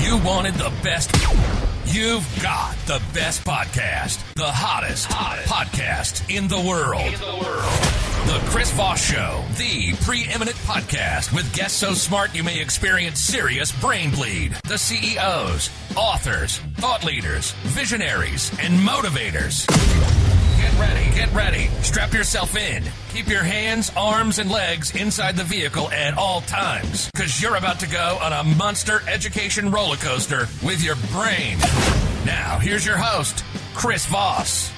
You wanted the best. You've got the best podcast. The hottest podcast in the world. The Chris Voss Show, the preeminent podcast with guests so smart you may experience serious brain bleed. The CEOs, authors, thought leaders, visionaries, and motivators. Get ready. Strap yourself in. Keep your hands, arms, and legs inside the vehicle at all times, because you're about to go on a monster education roller coaster with your brain. Now, here's your host, Chris Voss.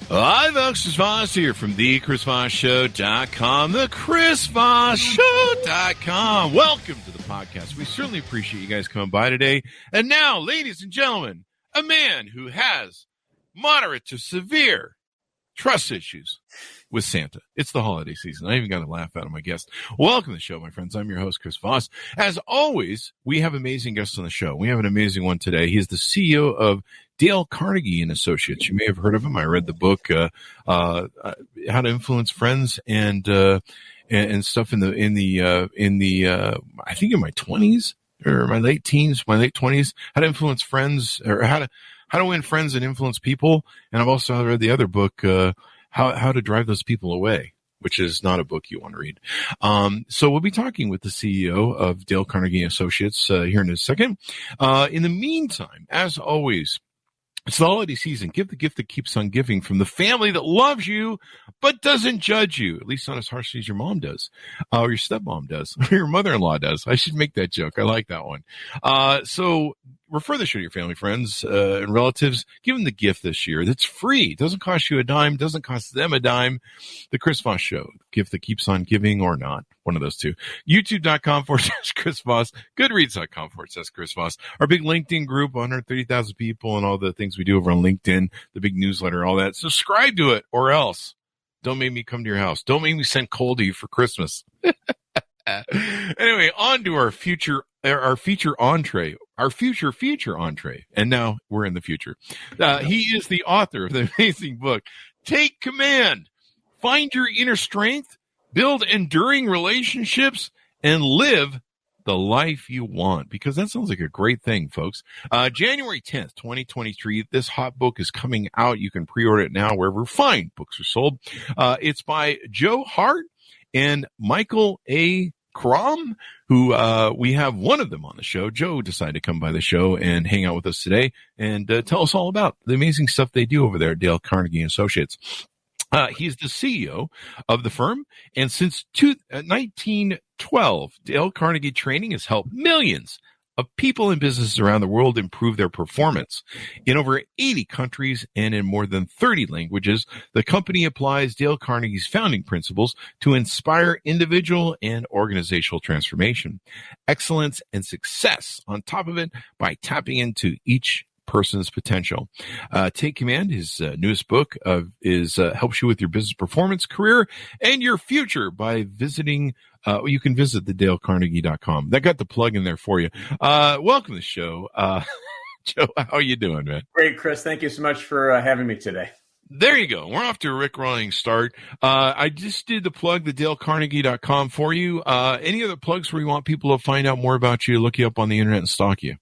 Hi, folks. Chris Voss here from thechrisvossshow.com, thechrisvossshow.com. Welcome to the podcast. We certainly appreciate you guys coming by today. And now, ladies and gentlemen, a man who has moderate to severe trust issues with Santa. It's the holiday season. I even got a laugh out of my guest. Welcome to the show, my friends. I'm your host, Chris Voss. As always, we have amazing guests on the show. We have an amazing one today. He's the CEO of Dale Carnegie Associates. You may have heard of him. I read the book, How to Influence Friends and stuff in the I think in my 20s or my late teens, my late 20s. How to influence friends, or how to win friends and influence people. And I've also read the other book, How to Drive Those People Away, which is not a book you want to read. So we'll be talking with the CEO of Dale Carnegie Associates here in a second. In the meantime, as always, it's the holiday season. Give the gift that keeps on giving from the family that loves you but doesn't judge you, at least not as harshly as your mom does, or your stepmom does, or your mother-in-law does. I should make that joke. I like that one. So refer the show to your family, friends, and relatives. Give them the gift this year that's free. It doesn't cost you a dime. Doesn't cost them a dime. The Chris Voss Show. Gift that keeps on giving or not. One of those two. YouTube.com/Chris Voss. Goodreads.com/Chris Voss. Our big LinkedIn group, 130,000 people, and all the things we do over on LinkedIn, the big newsletter, all that. Subscribe to it, or else don't make me come to your house. Don't make me send coal to you for Christmas. Anyway, on to our feature entree. And now we're in the future. He is the author of the amazing book, Take Command. Find your inner strength, build enduring relationships, and live the life you want. Because that sounds like a great thing, folks. January 10th, 2023, this hot book is coming out. You can pre-order it now wherever fine books are sold. It's by Joe Hart and Michael Crom, who we have one of them on the show. Joe decided to come by the show and hang out with us today and tell us all about the amazing stuff they do over there at Dale Carnegie Associates. He's the CEO of the firm, and since 1912, Dale Carnegie Training has helped millions of people and businesses around the world improve their performance. In over 80 countries and in more than 30 languages, the company applies Dale Carnegie's founding principles to inspire individual and organizational transformation, excellence, and success. On top of it, by tapping into each person's potential. Take Command, his newest book, helps you with your business performance, career, and your future by visiting. You can visit thedalecarnegie.com. That got the plug in there for you. Welcome to the show. Joe, how are you doing, man? Great, Chris. Thank you so much for having me today. There you go. We're off to a rickrolling start. I just did the plug, thedalecarnegie.com for you. Any other plugs where you want people to find out more about you, look you up on the internet, and stalk you?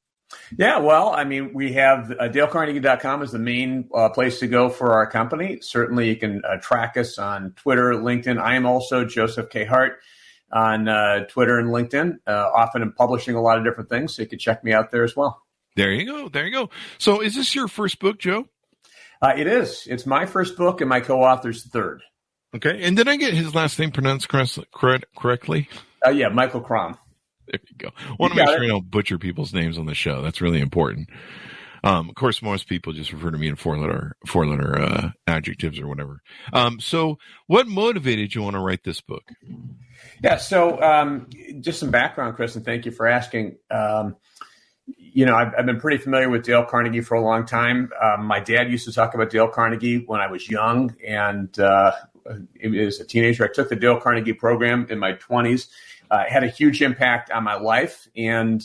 Yeah, well, I mean, we have DaleCarnegie.com is the main place to go for our company. Certainly, you can track us on Twitter, LinkedIn. I am also Joseph K. Hart on Twitter and LinkedIn. Often I'm publishing a lot of different things, so you can check me out there as well. There you go. There you go. So is this your first book, Joe? It is. It's my first book and my co-author's third. Okay. And did I get his last name pronounced correctly? Yeah, Michael Crom. There you go. I want to make sure I don't butcher people's names on the show. That's really important. Of course, most people just refer to me in four-letter adjectives or whatever. So what motivated you want to write this book? Yeah, so just some background, Chris, and thank you for asking. I've been pretty familiar with Dale Carnegie for a long time. My dad used to talk about Dale Carnegie when I was young, and as a teenager, I took the Dale Carnegie program in my 20s. It had a huge impact on my life, and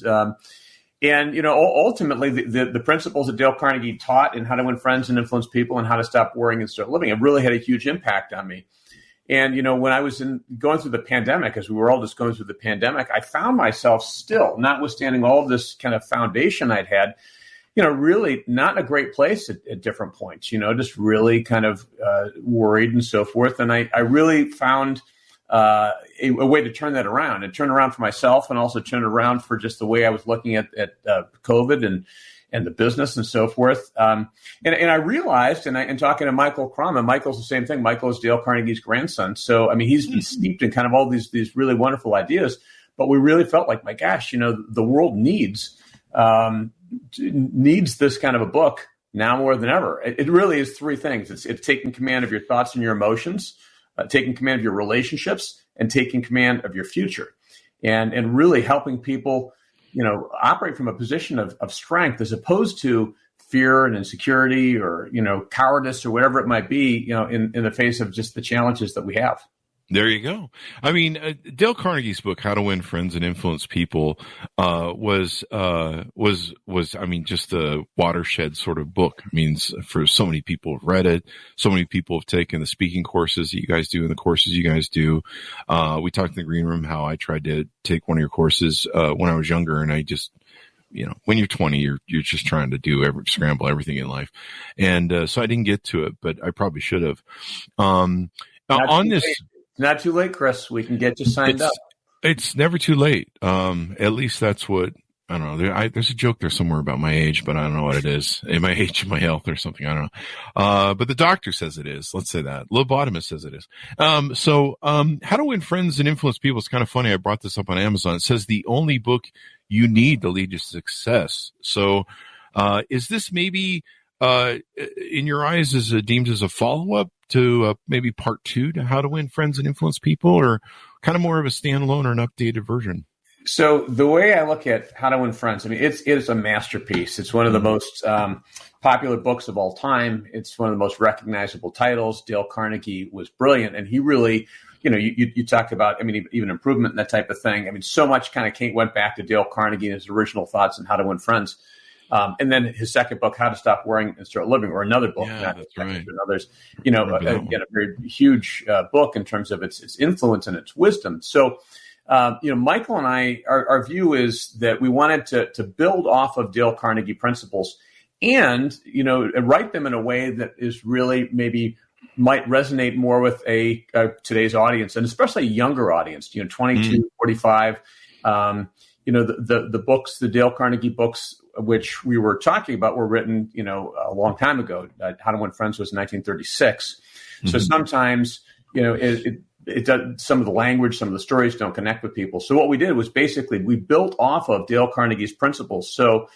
ultimately the principles that Dale Carnegie taught and how to win friends and influence people and how to stop worrying and start living, it really had a huge impact on me. And, when I was going through the pandemic, as we were all just going through the pandemic, I found myself still, notwithstanding all of this kind of foundation I'd had, really not in a great place at different points, just really kind of worried and so forth. And I really found a way to turn that around and turn around for myself, and also turn around for just the way I was looking at COVID and the business and so forth. And I realized, and talking to Michael Crom, and Michael's the same thing. Michael is Dale Carnegie's grandson. So, he's been steeped in kind of all these really wonderful ideas, but we really felt like, my gosh, the world needs this kind of a book now more than ever. It really is three things. It's taking command of your thoughts and your emotions, taking command of your relationships, and taking command of your future, and really helping people, operate from a position of strength, as opposed to fear and insecurity or, cowardice or whatever it might be, in the face of just the challenges that we have. There you go. Dale Carnegie's book, How to Win Friends and Influence People, was just a watershed sort of book. For so many people have read it. So many people have taken the speaking courses that you guys do and the courses you guys do. We talked in the green room how I tried to take one of your courses, when I was younger, and I just, when you're 20, you're just trying to scramble everything in life. And, so I didn't get to it, but I probably should have. Not too late, Chris. We can get you signed up. It's never too late. At least that's what, I don't know. There's a joke there somewhere about my age, but I don't know what it is. My age, my health, or something. I don't know. But the doctor says it is. Let's say that. Lobotomist says it is. How to Win Friends and Influence People. It's kind of funny. I brought this up on Amazon. It says the only book you need to lead to success. So, is this maybe, in your eyes, is it deemed as a follow-up to maybe part 2 to How to Win Friends and Influence People, or kind of more of a standalone or an updated version? So the way I look at How to Win Friends, it is a masterpiece. It's one of the most popular books of all time. It's one of the most recognizable titles. Dale Carnegie was brilliant, and he really, you talked about, even improvement and that type of thing. So much kind of went back to Dale Carnegie and his original thoughts on how to win friends. And then his second book, How to Stop Worrying and Start Living, or another book, that's right. And others, again, a very huge book in terms of its influence and its wisdom. So, Michael and I, our view is that we wanted to build off of Dale Carnegie principles and, write them in a way that is really maybe might resonate more with today's audience, and especially a younger audience, 22, 45. The books, the Dale Carnegie books, which we were talking about, were written, a long time ago. How to Win Friends was 1936. Mm-hmm. So sometimes, it does, some of the language, some of the stories don't connect with people. So what we did was basically we built off of Dale Carnegie's principles. So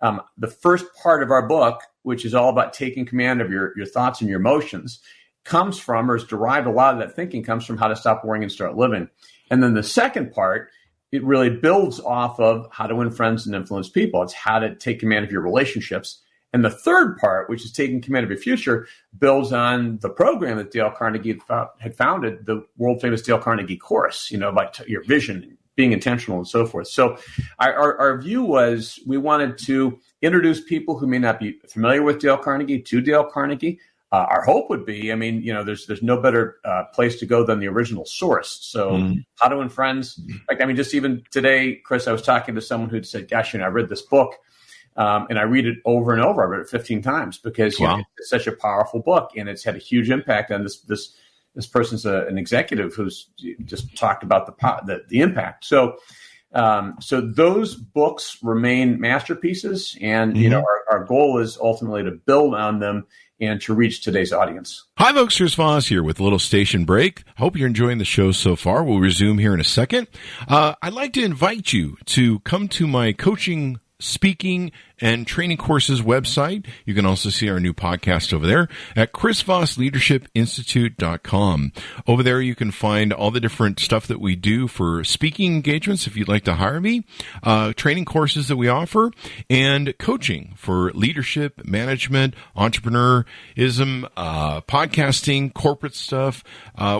the first part of our book, which is all about taking command of your thoughts and your emotions, comes from, or is derived, a lot of that thinking comes from How to Stop Worrying and Start Living. And then the second part, it really builds off of How to Win Friends and Influence People. It's how to take command of your relationships. And the third part, which is taking command of your future, builds on the program that Dale Carnegie had founded, the world-famous Dale Carnegie course, about your vision, being intentional, and so forth. So our view was we wanted to introduce people who may not be familiar with Dale Carnegie to Dale Carnegie. Our hope would be, there's no better place to go than the original source. So How to Win Friends, just even today, Chris, I was talking to someone who'd said, gosh, I read this book and I read it over and over. I read it 15 times because it's such a powerful book, and it's had a huge impact on this person's an executive who's just talked about the impact. So those books remain masterpieces, and our goal is ultimately to build on them and to reach today's audience. Hi, folks. Here's Voss here with a little station break. Hope you're enjoying the show so far. We'll resume here in a second. I'd like to invite you to come to my coaching, speaking, and training courses website. You can also see our new podcast over there at chrisvossleadershipinstitute.com. Over there, you can find all the different stuff that we do for speaking engagements if you'd like to hire me, training courses that we offer, and coaching for leadership, management, entrepreneurism, podcasting, corporate stuff.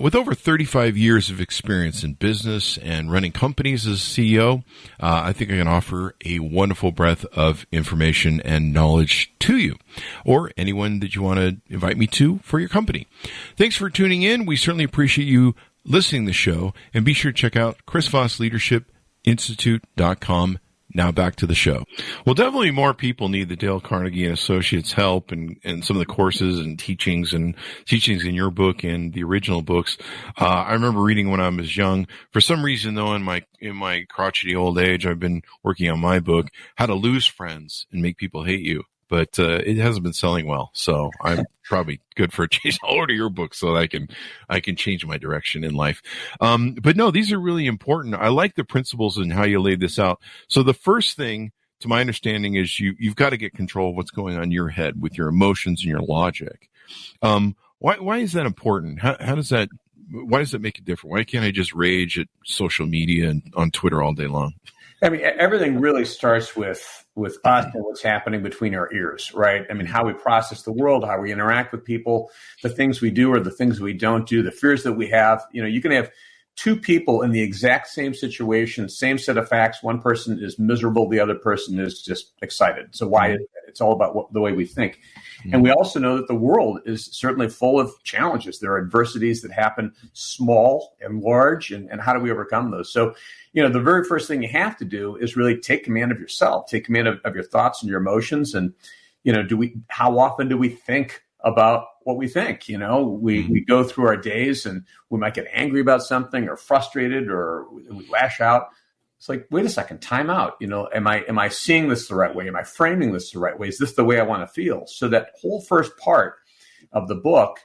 With over 35 years of experience in business and running companies as a CEO, I think I can offer a wonderful breadth of information information and knowledge to you, or anyone that you want to invite me to for your company. Thanks for tuning in. We certainly appreciate you listening to the show, and be sure to check out chrisvossleadershipinstitute.com. Now back to the show. Well, definitely more people need the Dale Carnegie Associates help and some of the courses and teachings in your book and the original books. I remember reading when I was young. For some reason, though, in my crotchety old age, I've been working on my book, How to Lose Friends and Make People Hate You. But it hasn't been selling well, so I'm probably good for a change. I'll order your book so that I can change my direction in life. But no, these are really important. I like the principles and how you laid this out. So the first thing, to my understanding, is you've got to get control of what's going on in your head with your emotions and your logic. Why is that important? Why does that make it different? Why can't I just rage at social media and on Twitter all day long? I mean, everything really starts with us and what's happening between our ears, right? I mean, how we process the world, how we interact with people, the things we do or the things we don't do, the fears that we have. You know, you can have two people in the exact same situation, same set of facts. One person is miserable, the other person is just excited. So why is that? It's all about the way we think. And we also know that the world is certainly full of challenges. There are adversities that happen small and large, and how do we overcome those? So, you know, the very first thing you have to do is really take command of yourself, take command of your thoughts and your emotions. And, you know, how often do we think about what we think? You know, we go through our days and we might get angry about something or frustrated or we lash out. It's like, wait a second, time out. You know, am I seeing this the right way? Am I framing this the right way? Is this the way I want to feel? So that whole first part of the book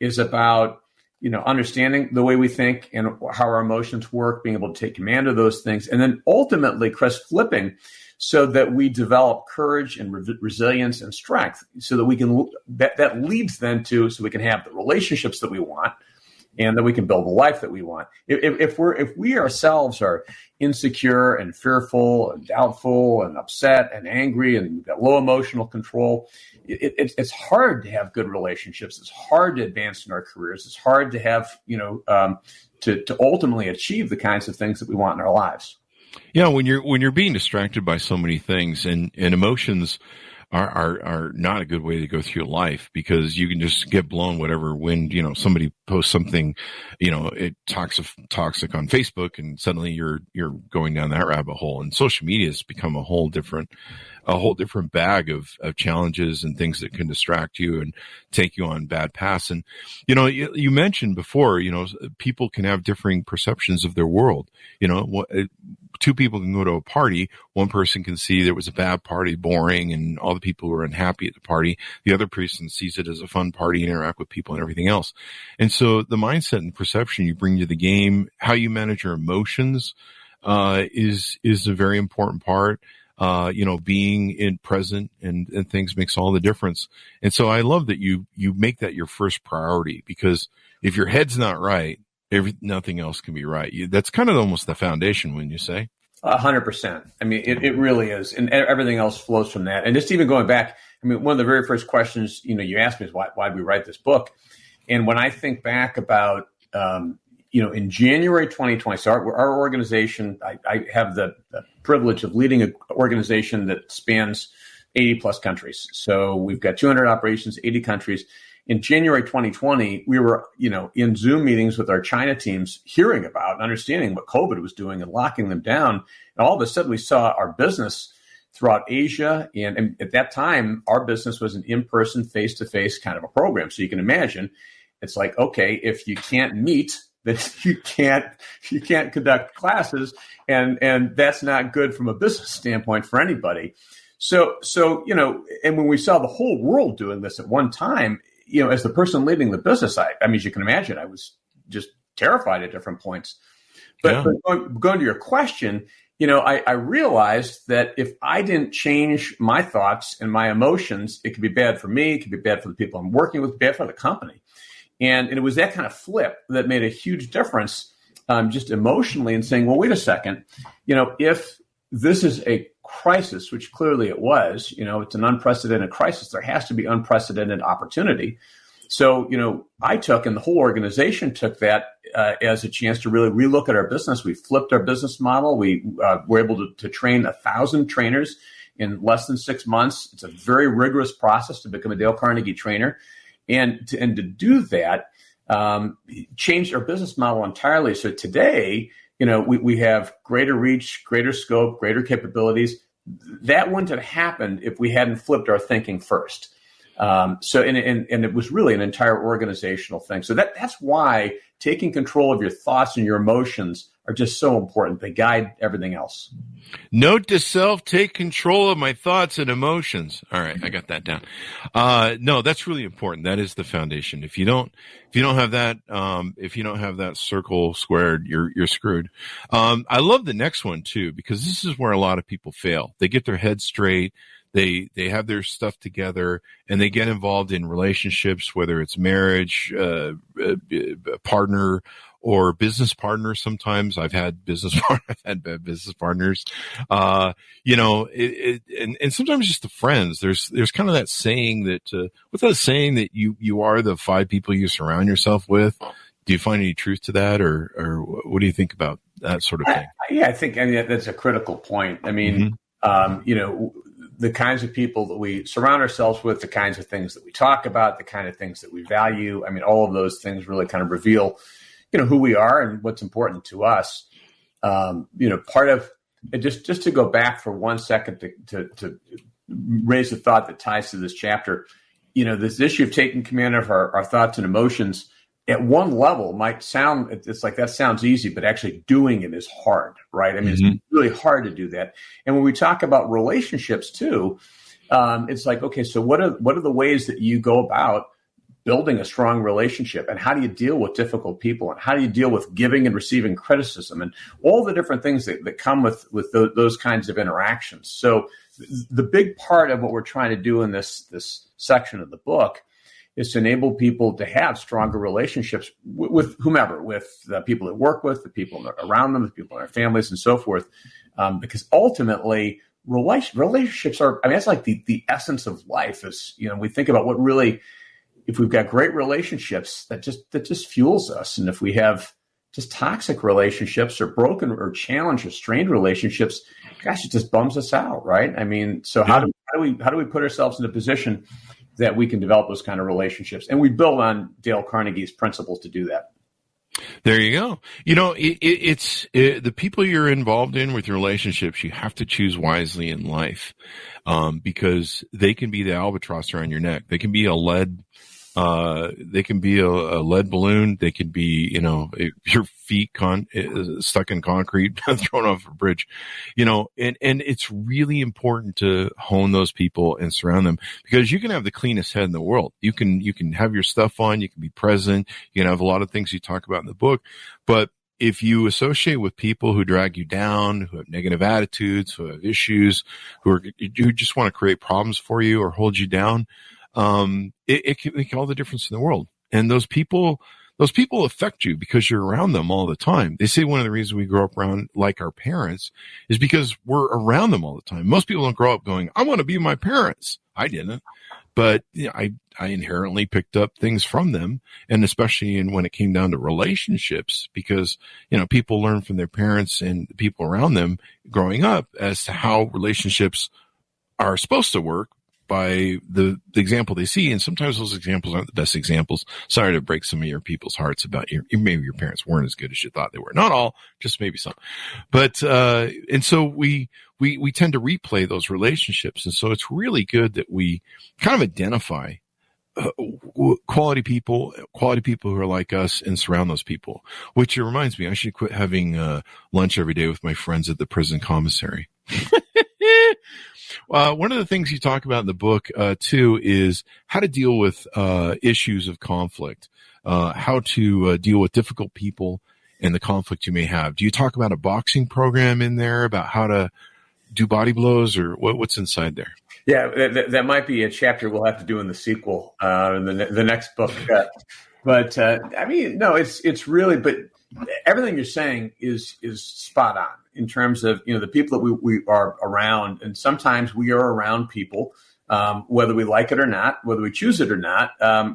is about, you know, understanding the way we think and how our emotions work, being able to take command of those things. And then ultimately, Chris, flipping so that we develop courage and resilience and strength so that we can, that leads then to, so we can have the relationships that we want and that we can build the life that we want. If we ourselves are insecure and fearful and doubtful and upset and angry and we've got low emotional control, it's hard to have good relationships. It's hard to advance in our careers. It's hard to have, you know, to ultimately achieve the kinds of things that we want in our lives. Yeah, when you're being distracted by so many things and emotions are not a good way to go through life, because you can just get blown whatever wind, you know, somebody posts something, you know, it toxic on Facebook and suddenly you're going down that rabbit hole. And social media has become a whole different bag of challenges and things that can distract you and take you on bad paths. And, you know, you mentioned before, you know, people can have differing perceptions of their world. You know, two people can go to a party. One person can see there was a bad party, boring, and all the people were unhappy at the party. The other person sees it as a fun party and interact with people and everything else. And so the mindset and perception you bring to the game, how you manage your emotions, is a very important part. You know, being in present and things makes all the difference. And so I love that you make that your first priority, because if your head's not right, nothing else can be right. That's kind of almost the foundation, wouldn't you say? 100%. I mean, it really is. And everything else flows from that. And just even going back, I mean, one of the very first questions, you know, you asked me is why did we write this book? And when I think back about, you know, in January 2020, so our organization, I have the privilege of leading an organization that spans 80 plus countries. So we've got 200 operations, 80 countries. In January 2020, we were, you know, in Zoom meetings with our China teams, hearing about and understanding what COVID was doing and locking them down. And all of a sudden, we saw our business throughout Asia. And at that time, our business was an in-person, face-to-face kind of a program. So you can imagine, it's like, okay, if you can't meet, then you can't conduct classes, and that's not good from a business standpoint for anybody. So you know, and when we saw the whole world doing this at one time, you know, as the person leading the business, I mean, as you can imagine, I was just terrified at different points. But going to your question, you know, I realized that if I didn't change my thoughts and my emotions, it could be bad for me, it could be bad for the people I'm working with, bad for the company. And it was that kind of flip that made a huge difference, just emotionally, in saying, well, wait a second, you know, if this is a crisis, which clearly it was, you know, it's an unprecedented crisis, there has to be unprecedented opportunity. So, you know, I took, and the whole organization took that as a chance to really relook at our business. We flipped our business model. We were able to train 1,000 trainers in less than 6 months. It's a very rigorous process to become a Dale Carnegie trainer. And to do that, changed our business model entirely. So today, we have greater reach, greater scope, greater capabilities. That wouldn't have happened if we hadn't flipped our thinking first. And it was really an entire organizational thing. So that's why taking control of your thoughts and your emotions are just so important. They guide everything else. Note to self, take control of my thoughts and emotions. All right, I got that down. No, that's really important. That is the foundation. If you don't have that circle squared, you're screwed. I love the next one too, because this is where a lot of people fail. They get their heads straight. They have their stuff together, and they get involved in relationships, whether it's marriage, partner, or business partners. Sometimes I've had bad business partners, and sometimes just the friends. There's kind of that saying that, what's that saying that you are the 5 people you surround yourself with? Do you find any truth to that, or what do you think about that sort of thing? I think that's a critical point. I mean, the kinds of people that we surround ourselves with, the kinds of things that we talk about, the kind of things that we value. I mean, all of those things really kind of reveal, who we are and what's important to us. Part of it, just to go back for 1 second to raise a thought that ties to this chapter, this issue of taking command of our thoughts and emotions at one level might sound, it's like that sounds easy, but actually doing it is hard, right? I mean, It's really hard to do that. And when we talk about relationships too, it's like, okay, so what are the ways that you go about building a strong relationship, and how do you deal with difficult people, and how do you deal with giving and receiving criticism, and all the different things that come with those kinds of interactions. So the big part of what we're trying to do in this section of the book is to enable people to have stronger relationships with whomever, with the people they work with, the people around them, the people in their families, and so forth. Because ultimately, relationships are, that's like the essence of life. Is, we think about what really, if we've got great relationships, that just fuels us. And if we have just toxic relationships or broken or challenged or strained relationships, gosh, it just bums us out, right? I mean, so how do we put ourselves in a position that we can develop those kind of relationships? And we build on Dale Carnegie's principles to do that. There you go. It's the people you're involved in with your relationships, you have to choose wisely in life, because they can be the albatross around your neck. They can be a lead balloon. They can be, your feet stuck in concrete, thrown off a bridge, and it's really important to hone those people and surround them, because you can have the cleanest head in the world. You can have your stuff on, you can be present, you can have a lot of things you talk about in the book, but if you associate with people who drag you down, who have negative attitudes, who have issues, who just want to create problems for you or hold you down, it can make all the difference in the world. And those people affect you because you're around them all the time. They say one of the reasons we grow up around like our parents is because we're around them all the time. Most people don't grow up going, I want to be my parents. I didn't, but I inherently picked up things from them. And especially when it came down to relationships, because, people learn from their parents and the people around them growing up as to how relationships are supposed to work by the example they see. And sometimes those examples aren't the best examples. Sorry to break some of your people's hearts about maybe your parents weren't as good as you thought they were. Not all, just maybe some. But, and so we tend to replay those relationships. And so it's really good that we kind of identify quality people who are like us and surround those people, which it reminds me, I should quit having lunch every day with my friends at the prison commissary. One of the things you talk about in the book, too, is how to deal with issues of conflict, how to deal with difficult people and the conflict you may have. Do you talk about a boxing program in there, about how to do body blows, or what's inside there? Yeah, that might be a chapter we'll have to do in the sequel, in the next book. But no, it's really, but everything you're saying is spot on in terms of, the people that we are around. And sometimes we are around people, whether we like it or not, whether we choose it or not,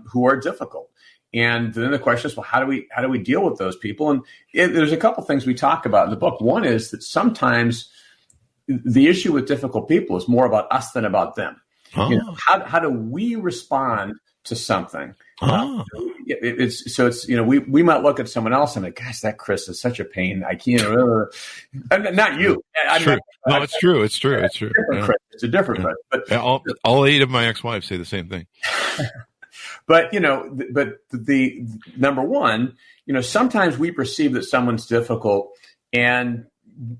who are difficult. And then the question is, well, how do we deal with those people? And there's a couple things we talk about in the book. One is that sometimes the issue with difficult people is more about us than about them. Oh. You know, how do we respond to something? Oh. We might look at someone else and like, gosh, that Chris is such a pain. I can't. Not you. It's true. It's true. Yeah. Chris. It's a different Chris. But all 8 of my ex-wives say the same thing. But the number one, sometimes we perceive that someone's difficult, and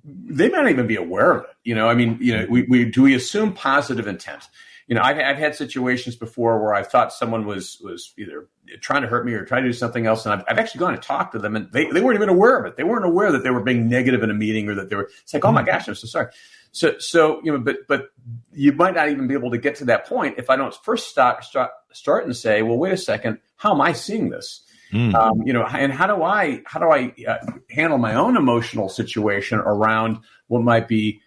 they might not even be aware of it. We assume positive intent. I've had situations before where I thought someone was either trying to hurt me or trying to do something else, and I've actually gone and talked to them, and they weren't even aware of it. They weren't aware that they were being negative in a meeting, or that they were. It's like, oh my gosh, I'm so sorry. So but you might not even be able to get to that point if I don't first start and say, well, wait a second, how am I seeing this? And how do I handle my own emotional situation around what might be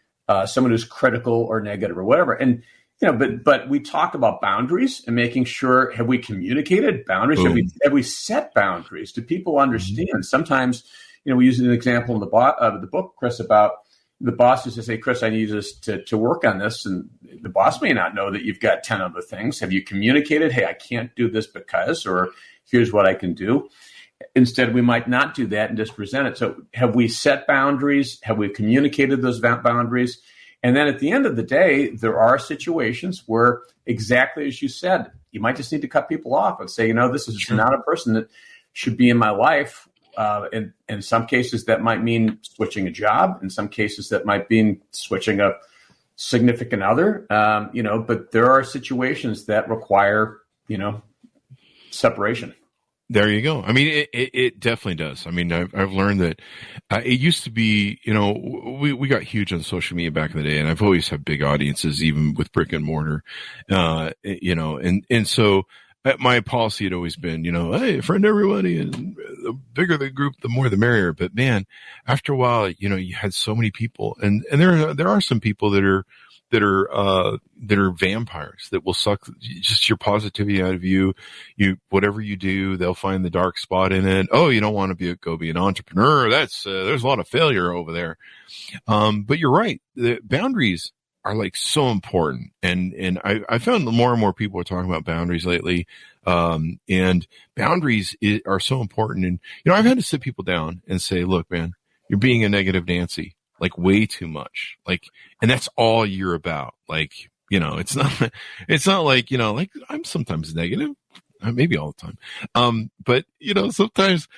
someone who's critical or negative or whatever? And but we talk about boundaries and making sure, have we communicated boundaries? Have we set boundaries? Do people understand? Mm-hmm. Sometimes, we use an example in the book, Chris, about the boss is to say, Chris, I need us to work on this. And the boss may not know that you've got 10 other things. Have you communicated, hey, I can't do this because, or here's what I can do? Instead, we might not do that and just present it. So have we set boundaries? Have we communicated those boundaries? And then at the end of the day, there are situations where, exactly as you said, you might just need to cut people off and say, this is not a person that should be in my life. In some cases, that might mean switching a job. In some cases, that might mean switching a significant other. But there are situations that require, separation. There you go. I mean, it definitely does. I mean, I've learned that it used to be, we got huge on social media back in the day, and I've always had big audiences, even with brick and mortar, and so my policy had always been, hey, friend everybody, and the bigger the group, the more the merrier. But man, after a while, you had so many people, and there are some people that are vampires that will suck just your positivity out of you. Whatever you do, they'll find the dark spot in it. Oh, you don't want to go be an entrepreneur. That's there's a lot of failure over there. But you're right. The boundaries are like so important. And I found more and more people are talking about boundaries lately. And boundaries are so important. And, I've had to sit people down and say, look, man, you're being a negative Nancy, like way too much. Like, and that's all you're about. Like, it's not like, like I'm sometimes negative. Maybe all the time. But sometimes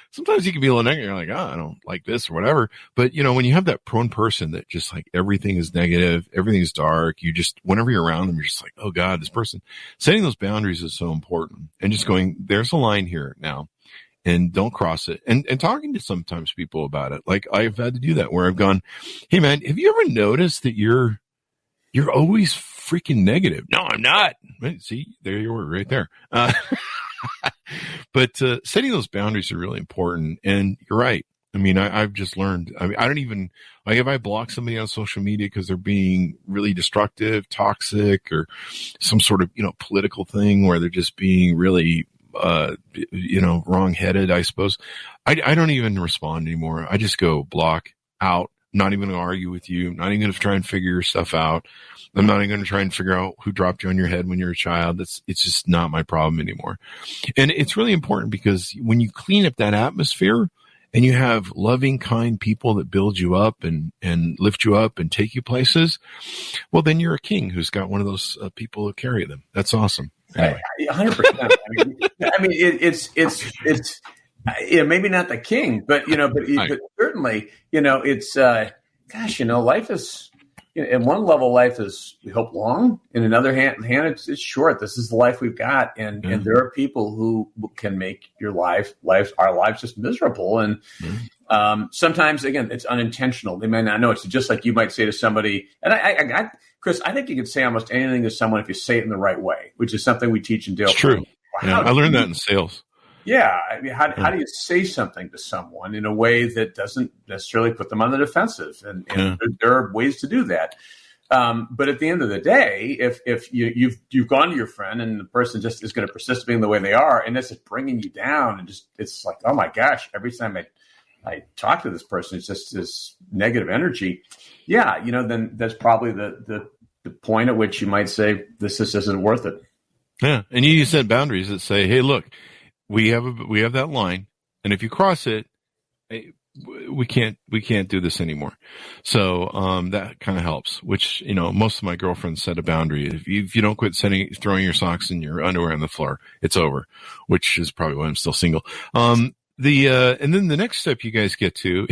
you can be a little negative. You're like, I don't like this or whatever. But when you have that prone person that just like everything is negative, everything is dark, whenever you're around them, you're just like, oh God, this person. Setting those boundaries is so important. And just going, there's a line here now, and don't cross it. And talking to sometimes people about it. Like I've had to do that where I've gone, hey man, have you ever noticed that you're always freaking negative? No, I'm not. See, there you were right there. But setting those boundaries are really important. And you're right. I mean, I've just learned. I mean, I don't even like if I block somebody on social media because they're being really destructive, toxic, or some sort of political thing where they're just being really wrong-headed. I suppose I don't even respond anymore. I just go block out. Not even going to argue with you. Not even going to try and figure your stuff out. I'm not even going to try and figure out who dropped you on your head when you're a child. It's just not my problem anymore. And it's really important because when you clean up that atmosphere and you have loving, kind people that build you up and lift you up and take you places, well, then you're a king who's got one of those people who carry them. That's awesome. Anyway. 100%. I mean, it's maybe not the king, but certainly, it's life is, in one level, life is, we hope, long. In another hand, it's short. This is the life we've got, and there are people who can make our lives just miserable. And sometimes, again, it's unintentional. They may not know. It's just like you might say to somebody, and Chris, I think you could say almost anything to someone if you say it in the right way, which is something we teach in Dale. It's true. Yeah, I learned that in sales. Yeah. I mean, how do you say something to someone in a way that doesn't necessarily put them on the defensive? And there are ways to do that. But at the end of the day, if you've gone to your friend and the person just is going to persist being the way they are, and this is bringing you down, and just it's like, oh my gosh, every time I talk to this person, it's just this negative energy. Yeah, then that's probably the point at which you might say this just isn't worth it. Yeah, and you set boundaries that say, hey, look, we have that line, and if you cross it, we can't do this anymore. So that kind of helps. Which most of my girlfriends set a boundary. If you don't quit throwing your socks and your underwear on the floor, it's over. Which is probably why I'm still single. And then the next step you guys get to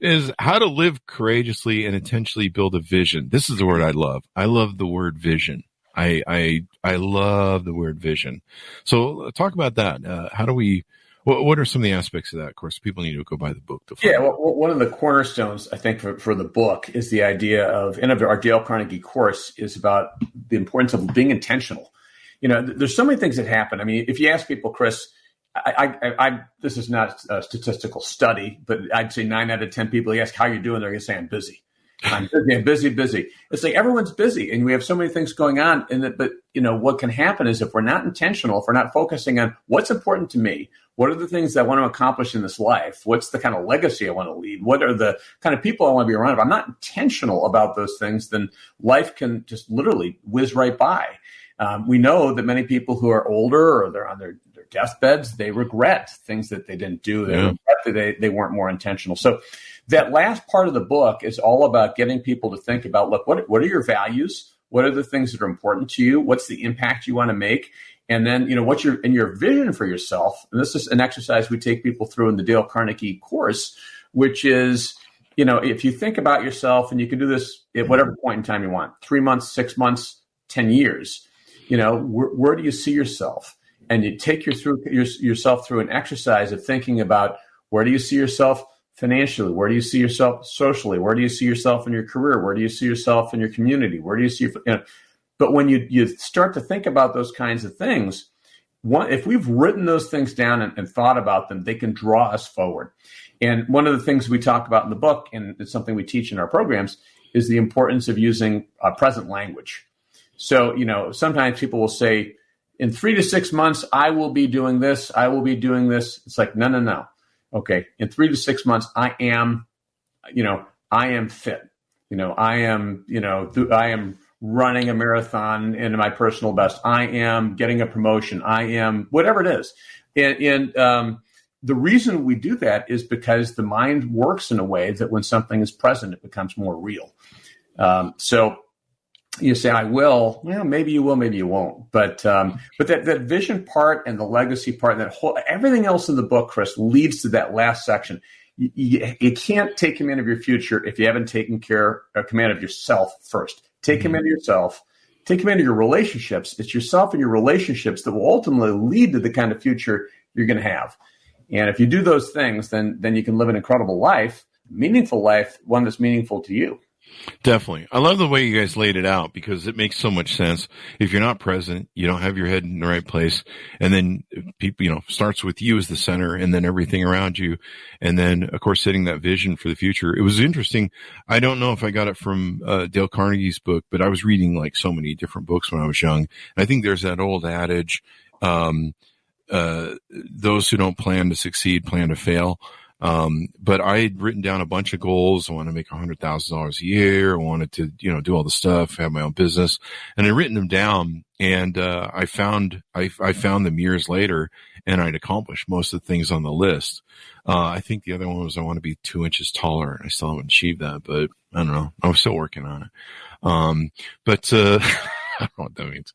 is how to live courageously and intentionally build a vision. This is the word I love. I love the word vision. I love the word vision. So talk about that. How do we? What are some of the aspects of that? Of course, people need to go buy the book. One of the cornerstones, I think, for the book is the idea of, and our Dale Carnegie course is about the importance of being intentional. There's so many things that happen. I mean, if you ask people, Chris, I this is not a statistical study, but I'd say 9 out of 10 people you ask how you're doing, they're going to say I'm busy. I'm busy. It's like everyone's busy, and we have so many things going on. But what can happen is if we're not intentional, if we're not focusing on what's important to me, what are the things that I want to accomplish in this life, what's the kind of legacy I want to leave, what are the kind of people I want to be around. If I'm not intentional about those things, then life can just literally whiz right by. We know that many people who are older or they're on their deathbeds, they regret things that they didn't do. They regret that they weren't more intentional. So that last part of the book is all about getting people to think about, look, what are your values? What are the things that are important to you? What's the impact you want to make? And then, what's your vision for yourself? And this is an exercise we take people through in the Dale Carnegie course, which is, if you think about yourself, and you can do this at whatever point in time you want, 3 months, 6 months, 10 years, where do you see yourself? And you take yourself through an exercise of thinking about, where do you see yourself financially? Where do you see yourself socially? Where do you see yourself in your career? Where do you see yourself in your community? Where do you see, But when you start to think about those kinds of things, if we've written those things down and thought about them, they can draw us forward. And one of the things we talk about in the book, and it's something we teach in our programs, is the importance of using present language. So, sometimes people will say, in 3 to 6 months, I will be doing this. I will be doing this. It's like, no. Okay. In 3 to 6 months, I am fit. I am running a marathon in my personal best. I am getting a promotion. I am whatever it is. And the reason we do that is because the mind works in a way that when something is present, it becomes more real. So you say, I will. Well, maybe you will, maybe you won't. But that vision part and the legacy part, and everything else in the book, Chris, leads to that last section. You can't take command of your future if you haven't taken command of yourself first. Take command of yourself. Take command of your relationships. It's yourself and your relationships that will ultimately lead to the kind of future you're going to have. And if you do those things, then you can live an incredible life, meaningful life, one that's meaningful to you. Definitely. I love the way you guys laid it out because it makes so much sense. If you're not present, you don't have your head in the right place. And then people, starts with you as the center and then everything around you. And then, of course, setting that vision for the future. It was interesting. I don't know if I got it from Dale Carnegie's book, but I was reading like so many different books when I was young. I think there's that old adage, those who don't plan to succeed, plan to fail. But I had written down a bunch of goals. I wanted to make $100,000 a year. I wanted to, do all the stuff, have my own business, and I'd written them down. And, I found them years later and I'd accomplished most of the things on the list. I think the other one was I want to be 2 inches taller, and I still haven't achieved that, but I don't know. I'm still working on it. I don't know what that means.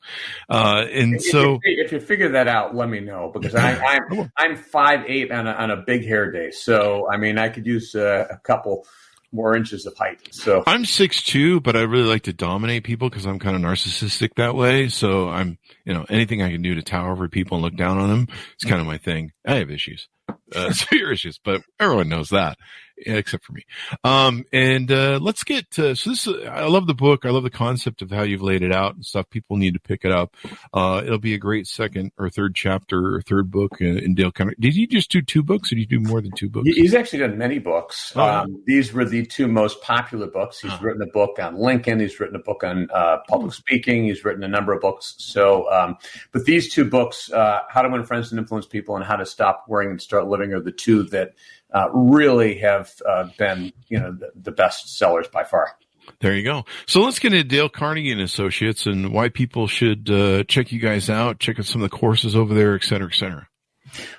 If you figure that out, let me know, because I'm 5'8" on a big hair day. So, I could use a couple more inches of height. So I'm 6'2", but I really like to dominate people because I'm kind of narcissistic that way. So I'm, anything I can do to tower over people and look down on them, it's kind of my thing. I have issues, severe issues, but everyone knows that. Except for me. Let's get to, I love the book. I love the concept of how you've laid it out and stuff. People need to pick it up. It'll be a great second or third chapter or third book in Dale Carnegie. Did you just do 2 books or did you do more than 2 books? He's actually done many books. These were the 2 most popular books. He's written a book on Lincoln. He's written a book on public speaking. He's written a number of books. So, but these 2 books, How to Win Friends and Influence People and How to Stop Worrying and Start Living, are the 2 that really have been, the best sellers by far. There you go. So let's get into Dale Carnegie and Associates and why people should check you guys out, check out some of the courses over there, et cetera, et cetera.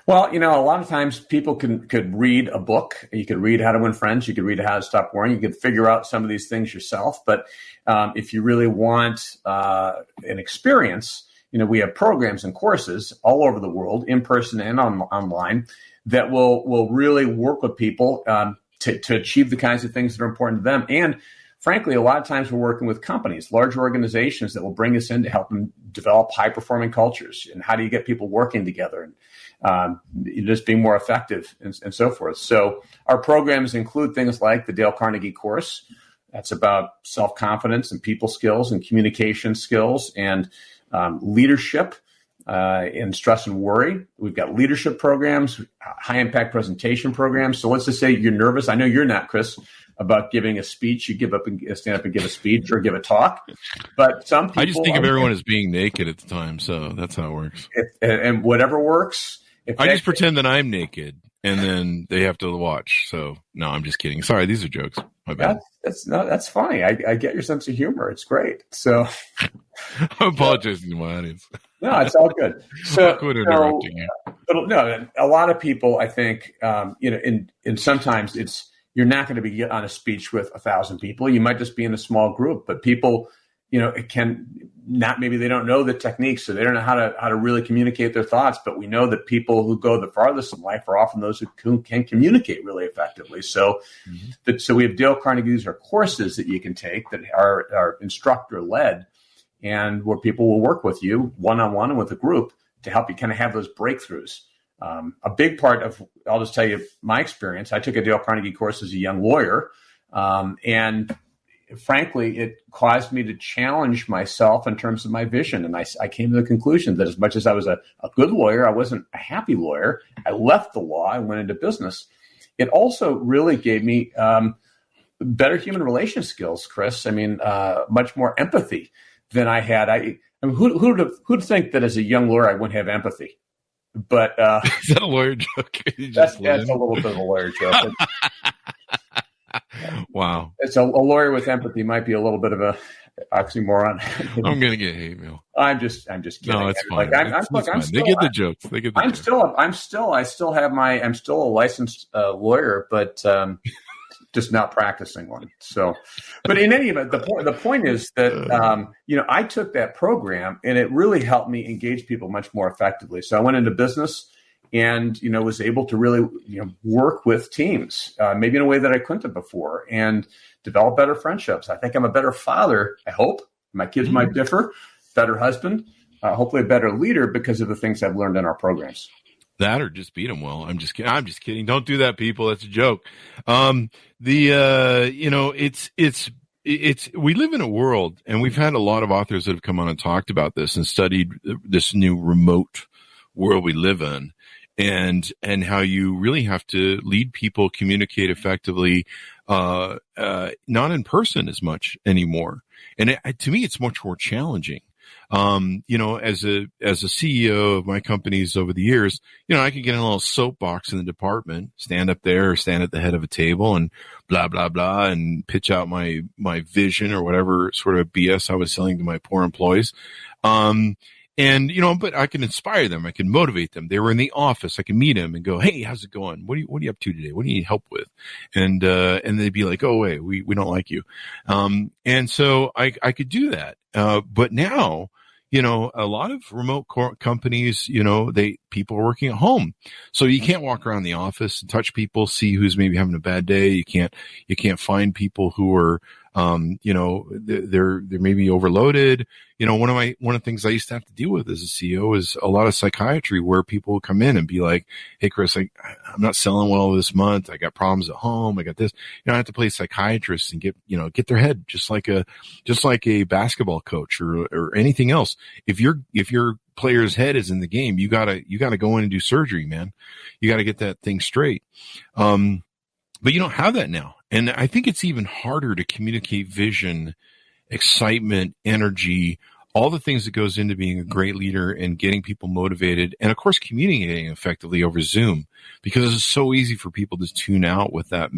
Well, a lot of times people could read a book. You could read How to Win Friends. You could read How to Stop Worrying. You could figure out some of these things yourself. But if you really want an experience, we have programs and courses all over the world, in person and online, that will really work with people to achieve the kinds of things that are important to them. And frankly, a lot of times we're working with companies, large organizations that will bring us in to help them develop high-performing cultures. And how do you get people working together and just being more effective and so forth. So our programs include things like the Dale Carnegie course. That's about self-confidence and people skills and communication skills and leadership in stress and worry. We've got leadership programs, high-impact presentation programs. So let's just say you're nervous. I know you're not, Chris, about giving a speech. You stand up and give a speech or give a talk. But some people, I just think of everyone as being naked at the time, so that's how it works. And whatever works. I just pretend that I'm naked, and then they have to watch. So no, I'm just kidding. Sorry, these are jokes. My bad. That's funny. I get your sense of humor. It's great. So I apologize to my audience. No, it's all good. So, quit interrupting you. But no, a lot of people, I think, in sometimes you're not going to be on a speech with 1,000 people. You might just be in a small group, but people, it can not, maybe they don't know the techniques, so they don't know how to really communicate their thoughts. But we know that people who go the farthest in life are often those who can communicate really effectively. So, so we have Dale Carnegie. These are courses that you can take that are instructor led, and where people will work with you one-on-one and with a group to help you kind of have those breakthroughs. A big part of, I'll just tell you my experience. I took a Dale Carnegie course as a young lawyer, and frankly, it caused me to challenge myself in terms of my vision. And I came to the conclusion that as much as I was a good lawyer, I wasn't a happy lawyer. I left the law. I went into business. It also really gave me better human relation skills, Chris. I mean, much more empathy than I had. I mean, who'd think that as a young lawyer I wouldn't have empathy? But is that a lawyer joke? That's a little bit of a lawyer joke. Wow. It's a lawyer with empathy might be a little bit of a oxymoron. I'm going to get hate mail. I'm just kidding. No, it's fine. I'm still, they get the jokes. I'm still a licensed lawyer, but just not practicing one. So, but in any event, the point is that, I took that program and it really helped me engage people much more effectively. So I went into business and, was able to really, work with teams, maybe in a way that I couldn't have before, and develop better friendships. I think I'm a better father. I hope. My kids might differ. Better husband, hopefully a better leader because of the things I've learned in our programs. That or just beat them well. I'm just kidding. Don't do that, people. That's a joke. We live in a world, and we've had a lot of authors that have come on and talked about this and studied this new remote world we live in, and how you really have to lead people, communicate effectively, not in person as much anymore. And to me, it's much more challenging. As a CEO of my companies over the years, I could get in a little soapbox in the department, stand up there or stand at the head of a table and blah, blah, blah, and pitch out my vision or whatever sort of BS I was selling to my poor employees. But I can inspire them. I can motivate them. They were in the office. I can meet them and go, "Hey, how's it going? What are you up to today? What do you need help with?" And they'd be like, "Oh, wait, we don't like you." And so I could do that. But now, a lot of remote companies, people are working at home. So you can't walk around the office and touch people, see who's maybe having a bad day. You can't find people who are, they're maybe overloaded. One of the things I used to have to deal with as a CEO is a lot of psychiatry where people would come in and be like, "Hey, Chris, I'm not selling well this month. I got problems at home. I got this." I have to play psychiatrist and get their head just like a basketball coach or anything else. If your player's head is in the game, you gotta go in and do surgery, man. You gotta get that thing straight. But you don't have that now. And I think it's even harder to communicate vision, excitement, energy, all the things that goes into being a great leader and getting people motivated, and of course communicating effectively over Zoom, because it's so easy for people to tune out with that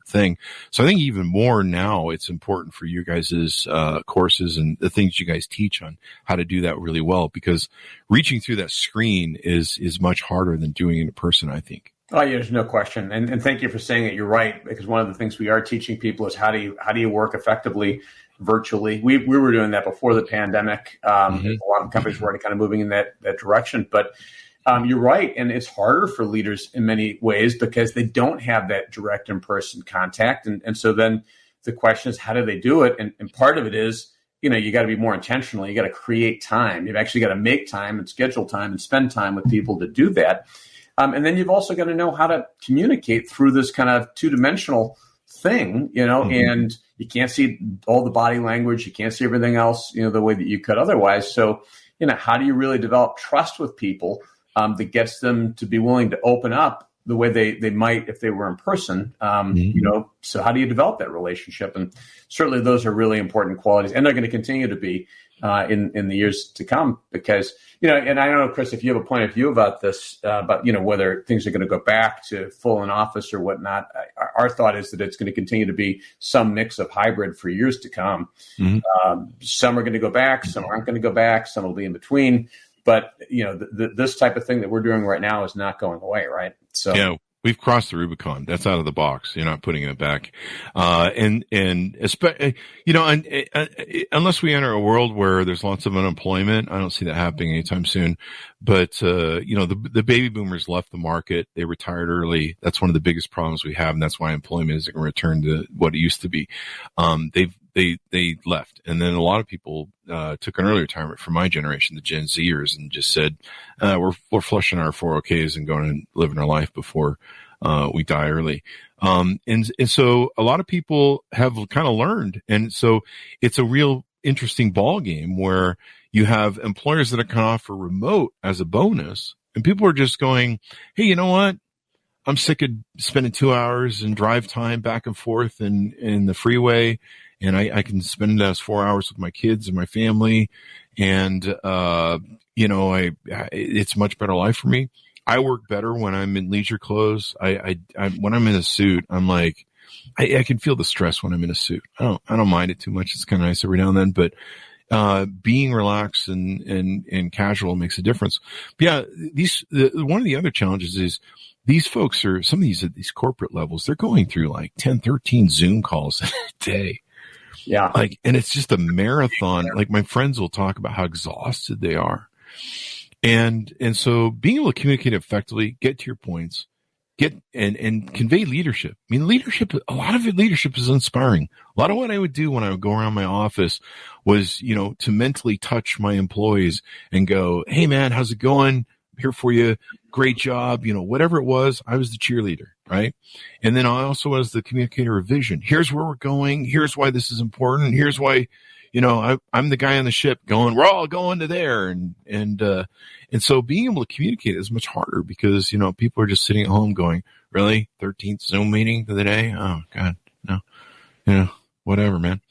thing. So I think even more now it's important for you guys' courses and the things you guys teach on how to do that really well, because reaching through that screen is much harder than doing it in person, I think. Oh, yeah, there's no question. And thank you for saying it. You're right, because one of the things we are teaching people is how do you work effectively virtually. We were doing that before the pandemic. A lot of companies were already kind of moving in that direction. But you're right, and it's harder for leaders in many ways because they don't have that direct in-person contact. And so then the question is, how do they do it? And part of it is, you got to be more intentional. You got to create time. You've actually got to make time and schedule time and spend time with people to do that. And then you've also got to know how to communicate through this kind of two-dimensional thing, and you can't see all the body language. You can't see everything else, the way that you could otherwise. So, how do you really develop trust with people that gets them to be willing to open up the way they might if they were in person? So how do you develop that relationship? And certainly those are really important qualities, and they're going to continue to be in the years to come, because, and I don't know, Chris, if you have a point of view about this, about, whether things are going to go back to full in office or whatnot. Our thought is that it's going to continue to be some mix of hybrid for years to come. Some are going to go back, some aren't going to go back, some will be in between. But, this type of thing that we're doing right now is not going away, right? So yeah. We've crossed the Rubicon. That's out of the box. You're not putting it back. And unless we enter a world where there's lots of unemployment, I don't see that happening anytime soon. But, the baby boomers left the market. They retired early. That's one of the biggest problems we have. And that's why employment isn't going to return to what it used to be. They left. And then a lot of people, took an early retirement from my generation, the Gen Zers, and just said, we're flushing our 401ks and going and living our life before, we die early. And so a lot of people have kind of learned. And so it's a real interesting ball game where you have employers that are kind of offer remote as a bonus, and people are just going, hey, you know what? I'm sick of spending 2 hours in drive time back and forth in the freeway. And I can spend those 4 hours with my kids and my family. And, it's a much better life for me. I work better when I'm in leisure clothes. When I'm in a suit, I'm like, I can feel the stress when I'm in a suit. I don't mind it too much. It's kind of nice every now and then, but, being relaxed and casual makes a difference. But yeah, one of the other challenges is these folks are, some of these at these corporate levels, they're going through like 10, 13 Zoom calls a day. Yeah. And it's just a marathon. Like my friends will talk about how exhausted they are. And so being able to communicate effectively, get to your points, and convey leadership. I mean, a lot of leadership is inspiring. A lot of what I would do when I would go around my office was, to mentally touch my employees and go, hey man, how's it going? I'm here for you. Great job. Whatever it was, I was the cheerleader. Right. And then I also was the communicator of vision. Here's where we're going. Here's why this is important. Here's why, I'm the guy on the ship going, we're all going to there. And so being able to communicate is much harder because, people are just sitting at home going, really? 13th Zoom meeting of the day? Oh God, no, whatever, man.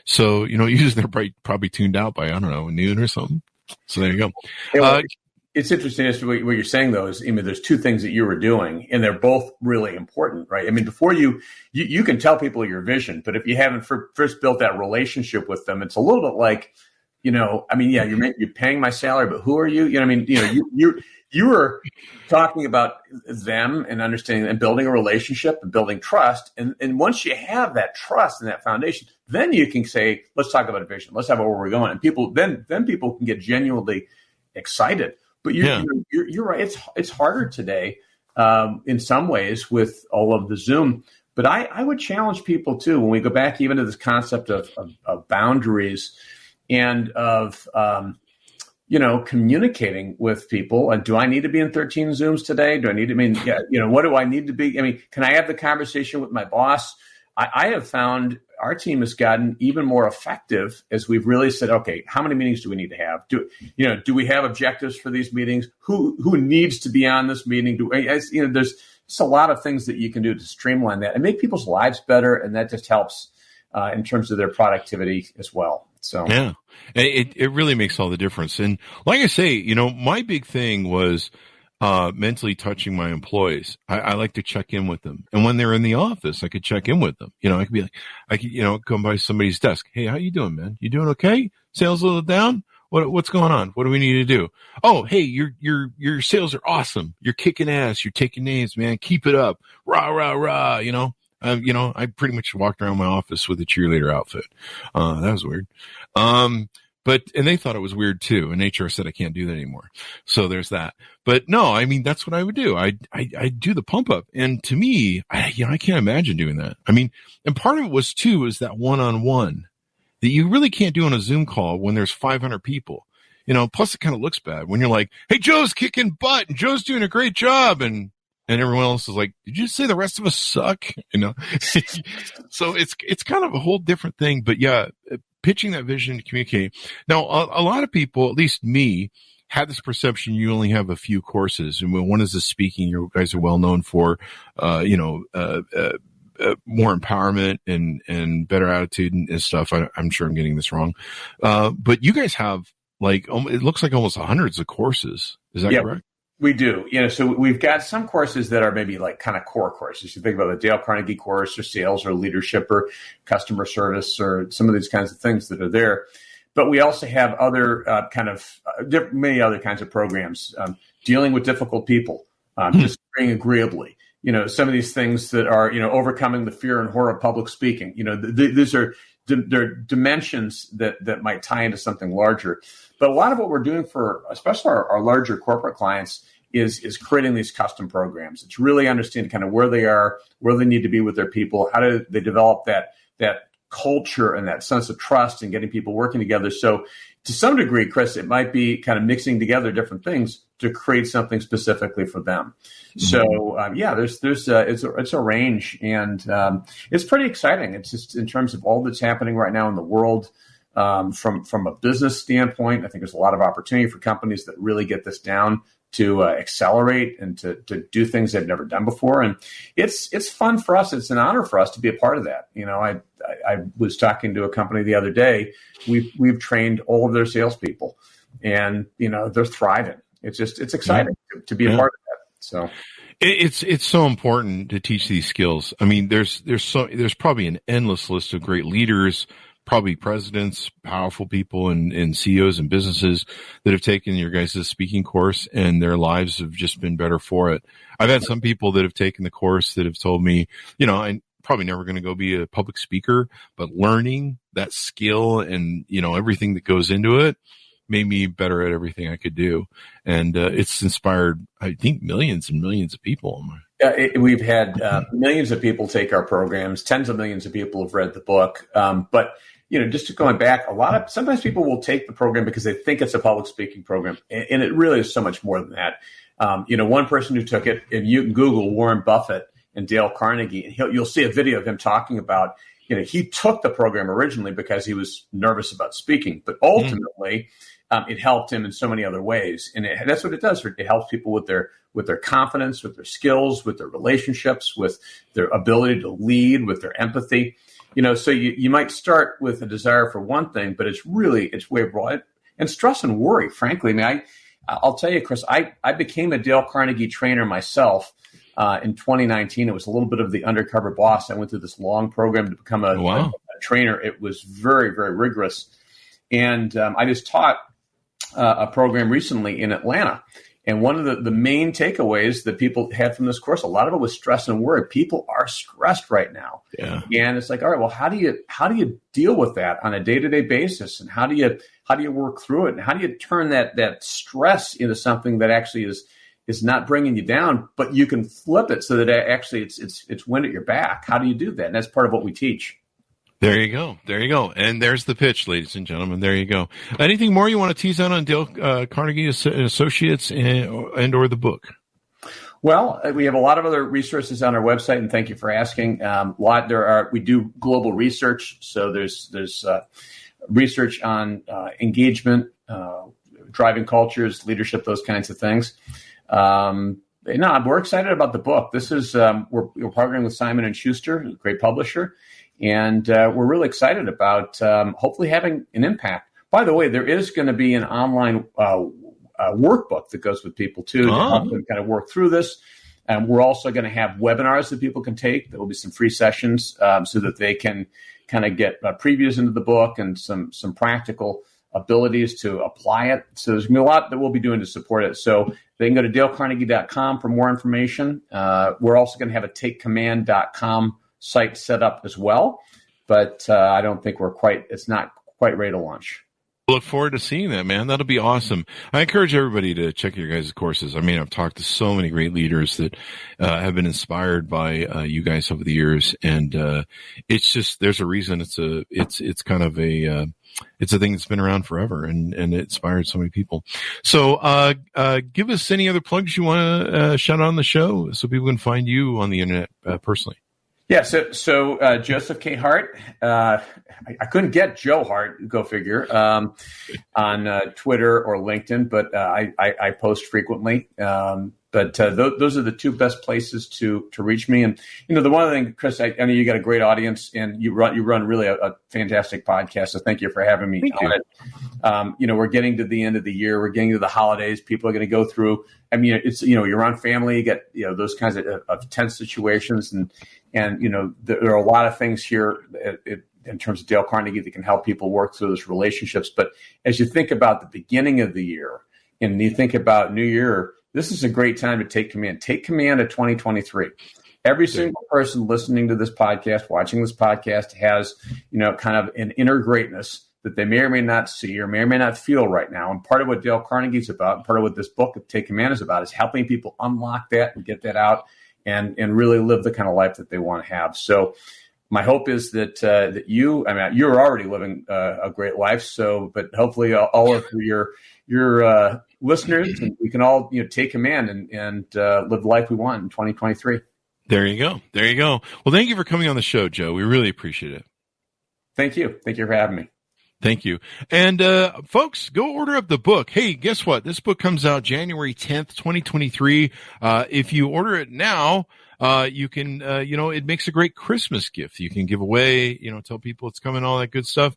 So, usually they're probably tuned out by, I don't know, noon or something. So there you go. It's interesting as to what you're saying, though, is, there's two things that you were doing, and they're both really important, right? Before you can tell people your vision, but if you haven't first built that relationship with them, it's a little bit like, you're paying my salary, but who are you? You were talking about them and understanding and building a relationship and building trust. And once you have that trust and that foundation, then you can say, let's talk about a vision. Let's talk about where we're going. And people, then people can get genuinely excited. But you're right. It's harder today in some ways with all of the Zoom. But I would challenge people too, when we go back even to this concept of boundaries and of communicating with people. Do I need to be in 13 Zooms today? Do I need to? What do I need to be? Can I have the conversation with my boss? I have found our team has gotten even more effective as we've really said, okay, how many meetings do we need to have? Do we have objectives for these meetings? Who needs to be on this meeting? There's just a lot of things that you can do to streamline that and make people's lives better, and that just helps in terms of their productivity as well. So yeah, it really makes all the difference. And like I say, my big thing was mentally touching my employees. I like to check in with them, and when they're in the office, I could check in with them. I could be like, come by somebody's desk. Hey, how you doing, man? You doing okay? Sales a little down? What's going on? What do we need to do? Oh, hey, your sales are awesome. You're kicking ass. You're taking names, man. Keep it up. Rah, rah, rah. I pretty much walked around my office with a cheerleader outfit. That was weird. And they thought it was weird too. And HR said I can't do that anymore. So there's that. But no, I mean, that's what I would do. I do the pump up. And to me, I can't imagine doing that. I mean, and part of it was that one-on-one that you really can't do on a Zoom call when there's 500 people, plus it kind of looks bad when you're like, hey, Joe's kicking butt and Joe's doing a great job. And everyone else is like, did you say the rest of us suck? So it's kind of a whole different thing, but yeah, pitching that vision to communicate. Now, a lot of people, at least me, had this perception you only have a few courses. And one is the speaking. You guys are well known for, more empowerment and better attitude and stuff. I'm sure I'm getting this wrong. But you guys have it looks like almost hundreds of courses. Is that correct? We do. So we've got some courses that are maybe kind of core courses. You think about the Dale Carnegie course or sales or leadership or customer service or some of these kinds of things that are there. But we also have other many other kinds of programs, dealing with difficult people, disagreeing agreeably. Some of these things that are, overcoming the fear and horror of public speaking. These are they're dimensions that might tie into something larger. But a lot of what we're doing for, especially our larger corporate clients, is creating these custom programs. It's really understanding kind of where they are, where they need to be with their people, how do they develop that culture and that sense of trust and getting people working together. So to some degree, Chris, it might be kind of mixing together different things to create something specifically for them. Mm-hmm. So it's a range, and it's pretty exciting. It's just in terms of all that's happening right now in the world. From a business standpoint, I think there's a lot of opportunity for companies that really get this down to accelerate and to do things they've never done before. And it's fun for us. It's an honor for us to be a part of that. I was talking to a company the other day. We've trained all of their salespeople, and they're thriving. It's exciting to be a part of that. So it's so important to teach these skills. I mean, there's probably an endless list of great leaders, probably presidents, powerful people, and CEOs and businesses that have taken your guys' speaking course, and their lives have just been better for it. I've had some people that have taken the course that have told me, I'm probably never going to go be a public speaker, but learning that skill and, everything that goes into it made me better at everything I could do. And it's inspired, I think, millions and millions of people. We've had millions of people take our programs. Tens of millions of people have read the book. But just going back, sometimes people will take the program because they think it's a public speaking program, and it really is so much more than that. One person who took it, if you can Google Warren Buffett and Dale Carnegie, and you'll see a video of him talking about, he took the program originally because he was nervous about speaking, but ultimately it helped him in so many other ways. And that's what it does. It helps people with their confidence, with their skills, with their relationships, with their ability to lead, with their empathy. So you might start with a desire for one thing, but it's way broad. And stress and worry, frankly. I mean, I'll tell you, Chris, I became a Dale Carnegie trainer myself in 2019. It was a little bit of the undercover boss. I went through this long program to become a trainer. It was very, very rigorous. And I just taught a program recently in Atlanta. And one of the main takeaways that people had from this course, a lot of it was stress and worry. People are stressed right now. Yeah. And it's like, all right, well, how do you deal with that on a day-to-day basis? And how do you work through it? And how do you turn that stress into something that actually is not bringing you down, but you can flip it so that actually it's wind at your back? How do you do that? And that's part of what we teach. There you go. And there's the pitch, ladies and gentlemen. There you go. Anything more you want to tease out on Dale Carnegie Associates and or the book? Well, we have a lot of other resources on our website, and thank you for asking. We do global research, so there's research on engagement, driving cultures, leadership, those kinds of things. We're excited about the book. This is we're partnering with Simon & Schuster, a great publisher. And we're really excited about hopefully having an impact. By the way, there is going to be an online workbook that goes with people, too, to help them kind of work through this. We're also going to have webinars that people can take. There will be some free sessions so that they can kind of get previews into the book and some practical abilities to apply it. So there's going to be a lot that we'll be doing to support it. So they can go to dalecarnegie.com for more information. We're also going to have a takecommand.com site set up as well. But I don't think it's not quite ready to launch. Look forward to seeing that, man. That'll be awesome. I encourage everybody to check your guys' courses. I mean, I've talked to so many great leaders that have been inspired by you guys over the years, and it's just there's a reason it's kind of it's a thing that's been around forever, and it inspired so many people. So give us any other plugs you want to shout out on the show so people can find you on the internet personally. Yeah, so Joseph K. Hart. I couldn't get Joe Hart, go figure, on Twitter or LinkedIn, but I post frequently. But those are the two best places to reach me. And the one other thing, Chris, I know you got a great audience, and you run really a fantastic podcast. So thank you for having me on it. We're getting to the end of the year. We're getting to the holidays. People are going to go through. I mean, it's you're around family. You get those kinds of tense situations, and there are a lot of things here in terms of Dale Carnegie that can help people work through those relationships. But as you think about the beginning of the year and you think about New Year, this is a great time to take command. Take command of 2023. Every single person listening to this podcast, watching this podcast, has kind of an inner greatness that they may or may not see or may or may not feel right now. And part of what Dale Carnegie's about, and part of what this book of Take Command is about, is helping people unlock that and get that out and really live the kind of life that they want to have. So my hope is that you're already living a great life. So, but hopefully all of your listeners, and we can all take command and live the life we want in 2023. There you go. Well, thank you for coming on the show, Joe. We really appreciate it. Thank you for having me. Thank you. And folks, go order up the book. Hey, guess what? This book comes out January 10th, 2023. If you order it now, you can, it makes a great Christmas gift. You can give away, tell people it's coming, all that good stuff.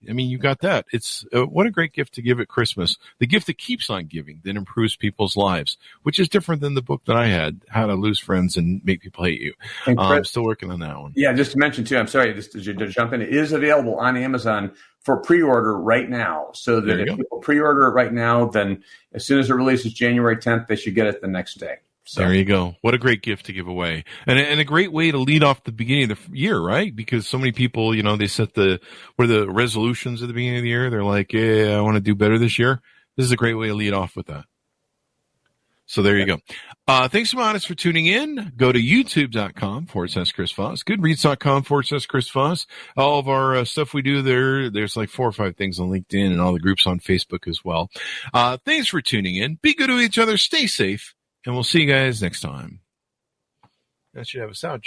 I mean, you got that. It's what a great gift to give at Christmas. The gift that keeps on giving, that improves people's lives, which is different than the book that I had, How to Lose Friends and Make People Hate You. I'm still working on that one. Yeah, just to mention too, I'm sorry, just to jump in, it is available on Amazon for pre-order right now. So that if people pre-order it right now, then as soon as it releases January 10th, they should get it the next day. So. There you go. What a great gift to give away. And a great way to lead off the beginning of the year, right? Because so many people, they set the resolutions at the beginning of the year. They're like, I want to do better this year. This is a great way to lead off with that. So there you go. Thanks so much for tuning in. Go to youtube.com/Chris Voss, goodreads.com/Chris Voss. All of our stuff we do there's like 4 or 5 things on LinkedIn and all the groups on Facebook as well. Thanks for tuning in. Be good to each other. Stay safe. And we'll see you guys next time. That should have a sound.